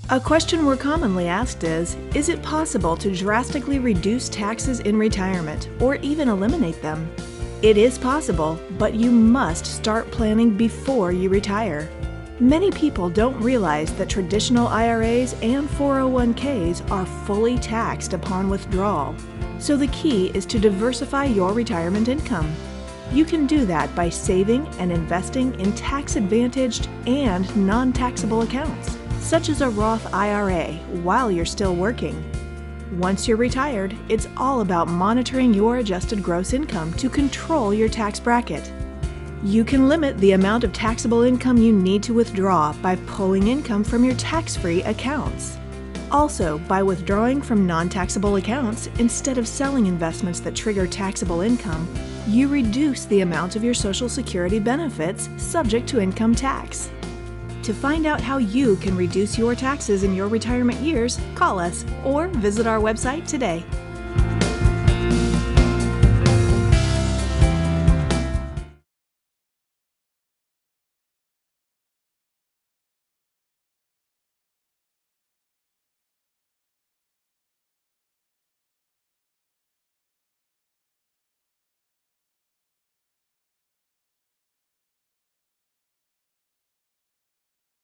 A question we're commonly asked is it possible to drastically reduce taxes in retirement or even eliminate them? It is possible, but you must start planning before you retire. Many people don't realize that traditional IRAs and 401ks are fully taxed upon withdrawal. So the key is to diversify your retirement income. You can do that by saving and investing in tax-advantaged and non-taxable accounts, such as a Roth IRA, while you're still working. Once you're retired, it's all about monitoring your adjusted gross income to control your tax bracket. You can limit the amount of taxable income you need to withdraw by pulling income from your tax-free accounts. Also, by withdrawing from non-taxable accounts instead of selling investments that trigger taxable income, you reduce the amount of your Social Security benefits subject to income tax. To find out how you can reduce your taxes in your retirement years, call us or visit our website today.